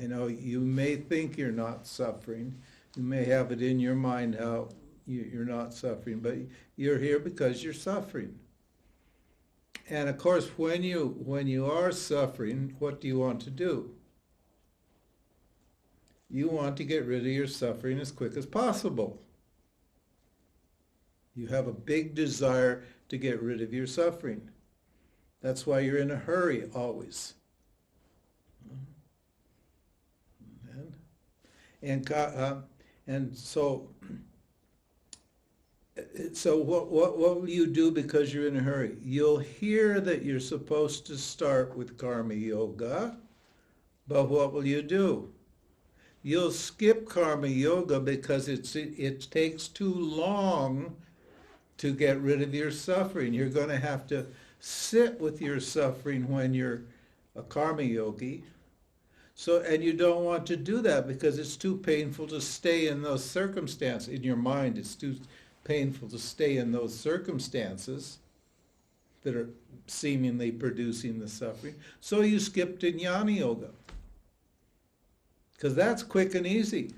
You know, you may think you're not suffering. You may have it in your mind how you're not suffering, but you're here because you're suffering. And of course, when you are suffering, what do you want to do? You want to get rid of your suffering as quick as possible. You have a big desire to get rid of your suffering. That's why you're in a hurry always. And so what will you do because you're in a hurry? You'll hear that you're supposed to start with karma yoga, but what will you do? You'll skip karma yoga because it takes too long to get rid of your suffering. You're going to have to sit with your suffering when you're a karma yogi. So, and you don't want to do that because it's too painful to stay in those circumstances. In your mind, it's too painful to stay in those circumstances that are seemingly producing the suffering. So you skip to jnana yoga because that's quick and easy.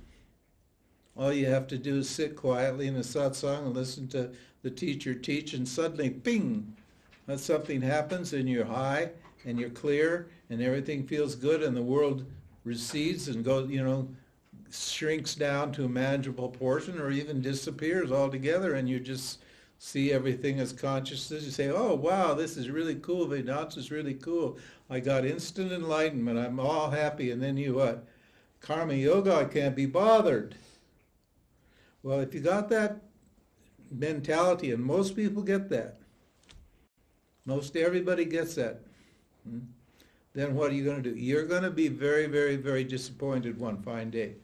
All you have to do is sit quietly in a satsang and listen to the teacher teach, and suddenly, ping, something happens and you're high and you're clear and everything feels good and the world recedes and goes, shrinks down to a manageable portion or even disappears altogether, and you just see everything as consciousness. You say, oh, wow, this is really cool. Vedanta is really cool. I got instant enlightenment. I'm all happy. And then you what? Karma yoga, I can't be bothered. Well, if you got that mentality, and most people get that, most everybody gets that, then what are you going to do? You're going to be very, very, very disappointed one fine day.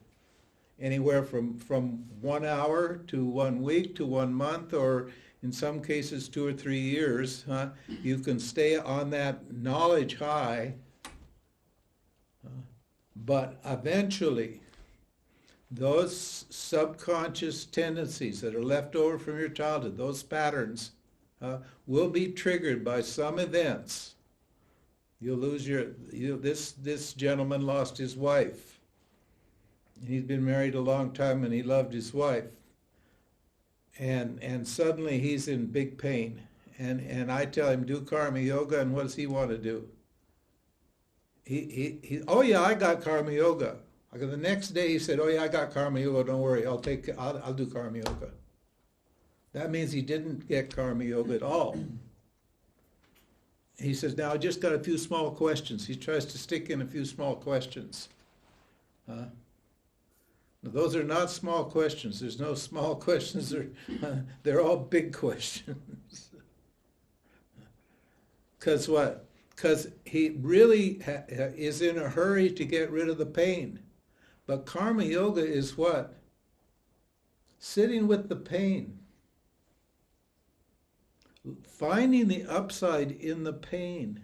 Anywhere from 1 hour to 1 week to 1 month, or in some cases 2 or 3 years, you can stay on that knowledge high, but eventually those subconscious tendencies that are left over from your childhood, those patterns, will be triggered by some events. You'll lose this gentleman lost his wife. He'd been married a long time and he loved his wife. And suddenly he's in big pain. And I tell him, do karma yoga, and what does he want to do? He oh yeah, I got karma yoga. The next day he said, oh yeah, I got karma yoga, don't worry, I'll do karma yoga. That means he didn't get karma yoga at all. He says, now I just got a few small questions. He tries to stick in a few small questions. Those are not small questions. There's no small questions. They're all big questions. Because what? Because he really is in a hurry to get rid of the pain. But karma yoga is what? Sitting with the pain. Finding the upside in the pain.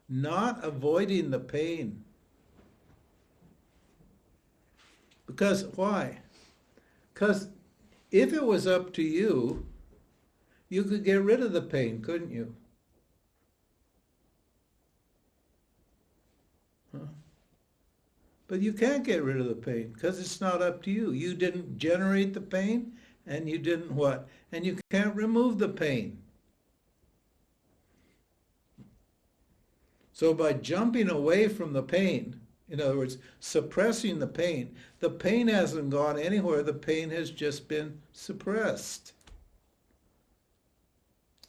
Not avoiding the pain. Because why? Because if it was up to you, you could get rid of the pain, couldn't you? But you can't get rid of the pain because it's not up to you. You didn't generate the pain, and you didn't what? And you can't remove the pain. So by jumping away from the pain, in other words, suppressing the pain hasn't gone anywhere. The pain has just been suppressed.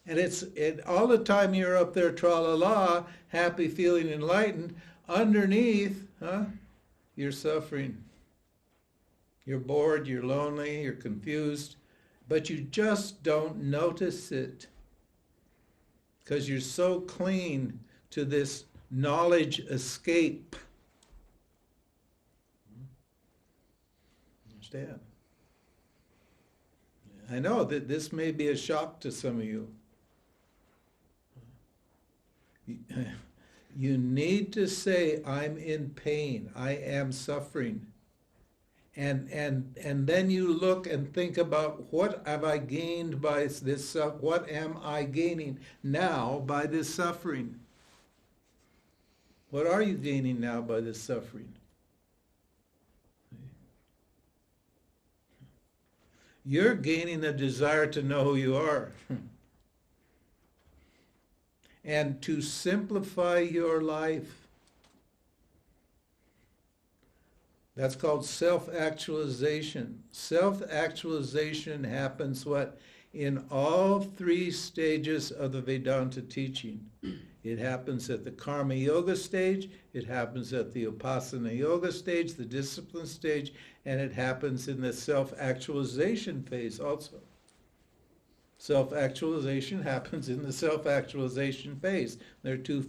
And all the time you're up there, tra-la-la, happy, feeling enlightened, underneath, you're suffering. You're bored, you're lonely, you're confused, but you just don't notice it because you're so clean to this knowledge escape. Understand? I know that this may be a shock to some of you. You need to say, I'm in pain, I am suffering. And then you look and think about, what have I gained by this? What am I gaining now by this suffering? What are you gaining now by this suffering? You're gaining the desire to know who you are. And to simplify your life. That's called self-actualization. Self-actualization happens what? In all three stages of the Vedanta teaching. It happens at the Karma Yoga stage, it happens at the Upasana Yoga stage, the discipline stage, and it happens in the self-actualization phase also. Self-actualization happens in the self-actualization phase. There are two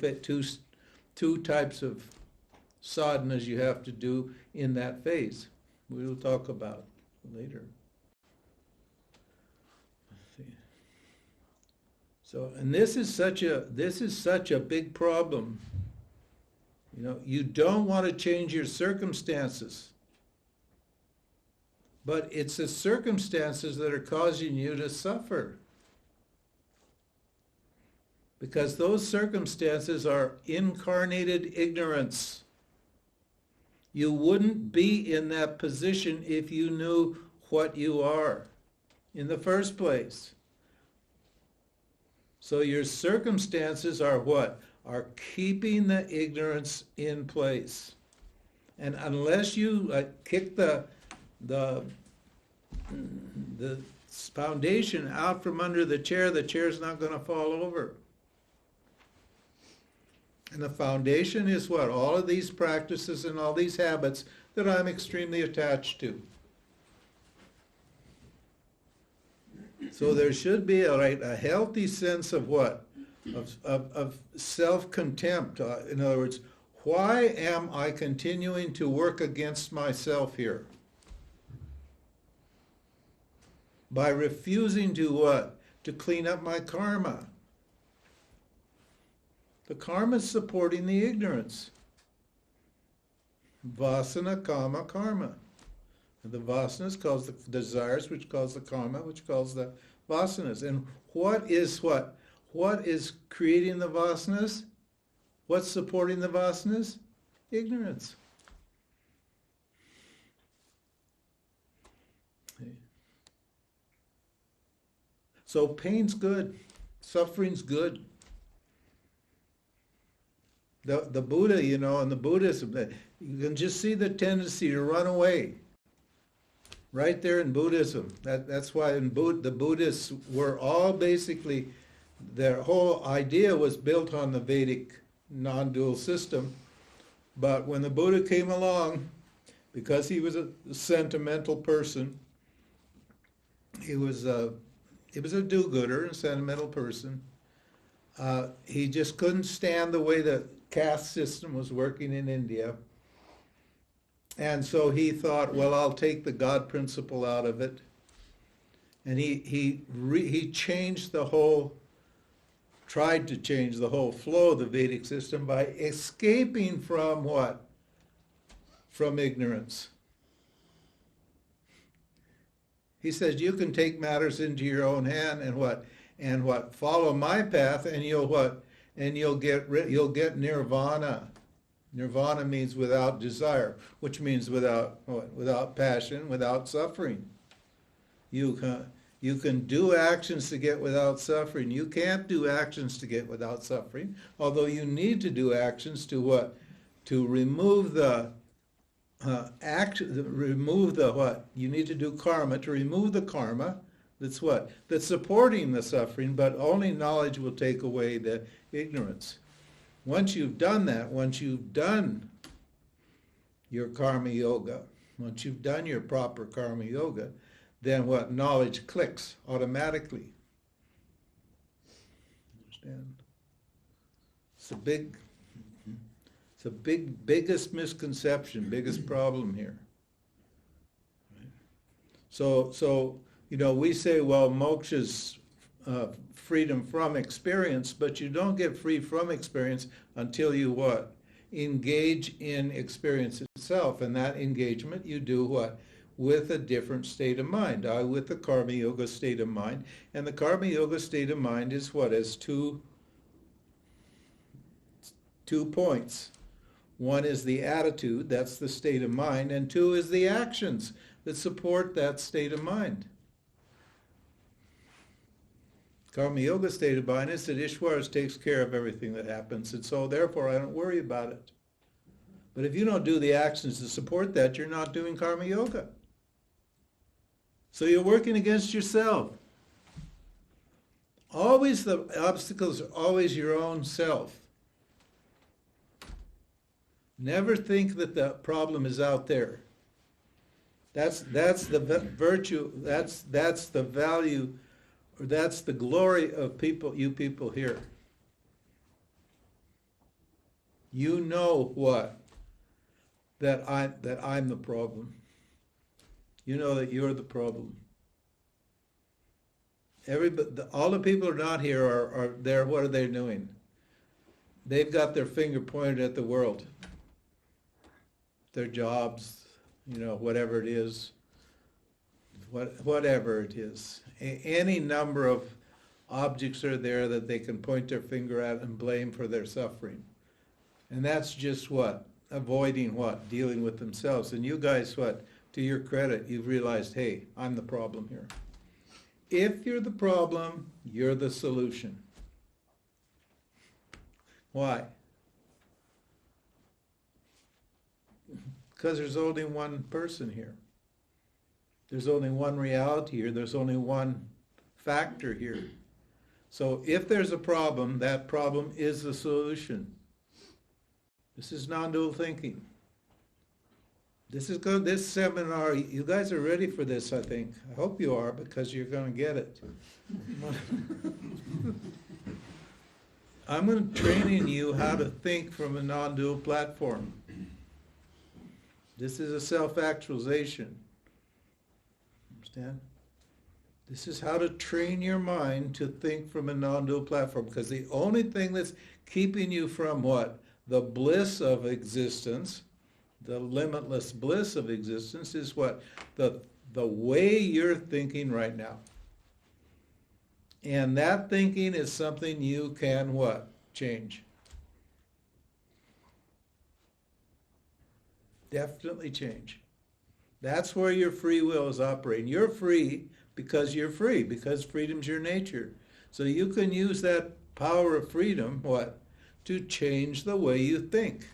types of sadhanas you have to do in that phase. We will talk about later. Let's see. So, and this is such a big problem. You know, you don't want to change your circumstances, but it's the circumstances that are causing you to suffer. Because those circumstances are incarnated ignorance. You wouldn't be in that position if you knew what you are in the first place. So your circumstances are what? Are keeping the ignorance in place. And unless you kick the foundation out from under the chair's not going to fall over. And the foundation is what? All of these practices and all these habits that I'm extremely attached to. So there should be a healthy sense of what? Of self-contempt. In other words, why am I continuing to work against myself here? By refusing to what? To clean up my karma. The karma is supporting the ignorance. Vasana, kama, karma. And the vasanas cause the desires, which cause the karma, which cause the vasanas. And what is what? What is creating the vasanas? What's supporting the vasanas? Ignorance. So pain's good. Suffering's good. The Buddha, you know, and the Buddhism, you can just see the tendency to run away. Right there in Buddhism. That's why the Buddhists were all basically, their whole idea was built on the Vedic non-dual system. But when the Buddha came along, because he was a sentimental person, he was a do-gooder and sentimental person, he just couldn't stand the way the caste system was working in India. And so he thought, well, I'll take the God principle out of it. And he changed the whole, tried to change the whole flow of the Vedic system by escaping from what? From ignorance. He says, you can take matters into your own hand and what? And what? Follow my path and you'll what? And you'll get nirvana. Nirvana means without desire, which means without what? Without passion, without suffering. You can do actions to get without suffering. You can't do actions to get without suffering, although you need to do actions to what? To remove the remove the what? You need to do karma to remove the karma. That's what? That's supporting the suffering, but only knowledge will take away the ignorance. Once you've done that, once you've done your karma yoga, once you've done your proper karma yoga, then what? Knowledge clicks automatically. Understand? It's a biggest misconception, biggest problem here. Right? So you know, we say, well, moksha's freedom from experience, but you don't get free from experience until you what? Engage in experience itself. And that engagement you do what? With a different state of mind, with the Karma Yoga state of mind. And the Karma Yoga state of mind is what? As two points. One is the attitude, that's the state of mind, and two is the actions that support that state of mind. Karma Yoga state of mind is that Ishwara takes care of everything that happens, and so therefore I don't worry about it. But if you don't do the actions to support that, you're not doing Karma Yoga. So you're working against yourself. Always the obstacles are always your own self. Never think that the problem is out there. That's the virtue, that's the value, or that's the glory of people, you people here. You know what? That I'm the problem. You know that you're the problem. All the people who are not here are there. What are they doing? They've got their finger pointed at the world. Their jobs, whatever it is. Whatever it is. Any number of objects are there that they can point their finger at and blame for their suffering. And that's just what? Avoiding what? Dealing with themselves. And you guys, what? To your credit, you've realized, hey, I'm the problem here. If you're the problem, you're the solution. Why? Because there's only one person here. There's only one reality here. There's only one factor here. So if there's a problem, that problem is the solution. This is non-dual thinking. This is good. This seminar, you guys are ready for this, I think. I hope you are, because you're going to get it. I'm going to train in you how to think from a non-dual platform. This is a self-actualization. Understand? This is how to train your mind to think from a non-dual platform, because the only thing that's keeping you from what? The bliss of existence, the limitless bliss of existence is what? The way you're thinking right now. And that thinking is something you can what? Change. Definitely change. That's where your free will is operating. You're free, because freedom's your nature. So you can use that power of freedom, what? To change the way you think.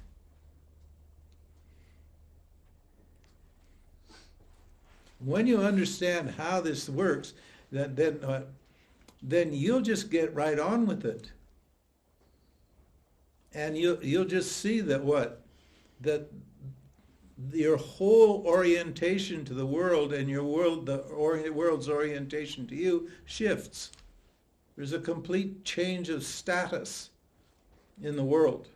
When you understand how this works, then you'll just get right on with it. And you'll just see that what? That your whole orientation to the world and the world's orientation to you shifts. There's a complete change of status in the world,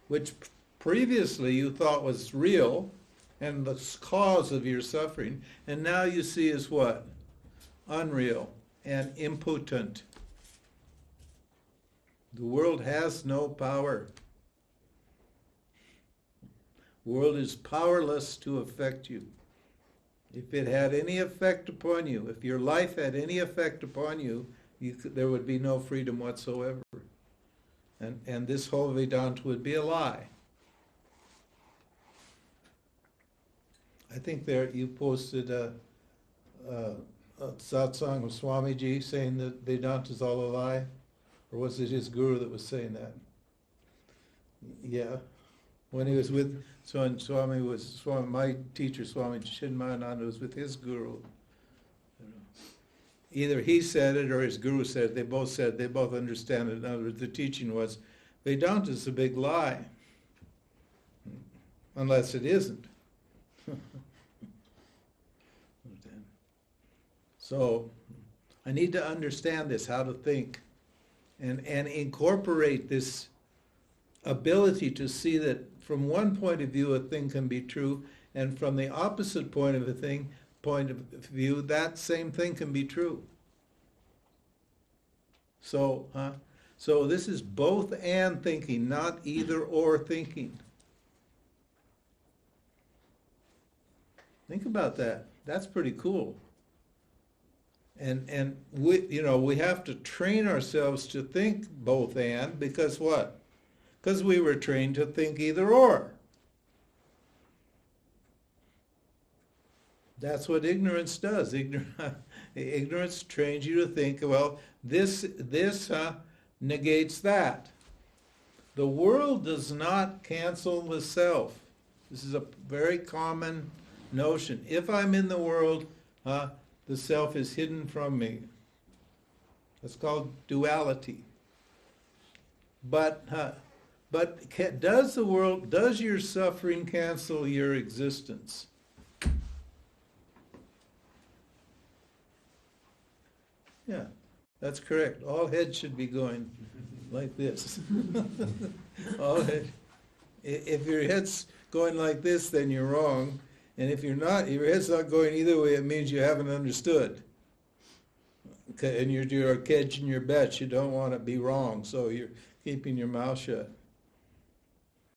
which previously you thought was real and the cause of your suffering, and now you see as what? Unreal and impotent. The world has no power. The world is powerless to affect you. If it had any effect upon you, if your life had any effect upon you, there would be no freedom whatsoever. And this whole Vedanta would be a lie. I think you posted a satsang of Swamiji saying that Vedanta is all a lie, or was it his guru that was saying that? Yeah, when he was with my teacher Swami Chinmayananda was with his guru. Either he said it or his guru said it. They both understand it. In other words, the teaching was Vedanta is a big lie, unless it isn't. So I need to understand this, how to think, and incorporate this ability to see that from one point of view a thing can be true, and from the opposite point of view, that same thing can be true. So this is both and thinking, not either or thinking. Think about that. That's pretty cool. And we have to train ourselves to think both and, because what? because we were trained to think either or. That's what ignorance does. Ignorance trains you to think, well, this negates that. The world does not cancel the self. This is a very common notion. If I'm in the world, the self is hidden from me. That's called duality. But does your suffering cancel your existence? Yeah, that's correct. All heads should be going like this. All head. If your head's going like this, then you're wrong. And if you're not, your head's not going either way, it means you haven't understood. Okay, and you're hedging your bets. You don't want to be wrong, so you're keeping your mouth shut.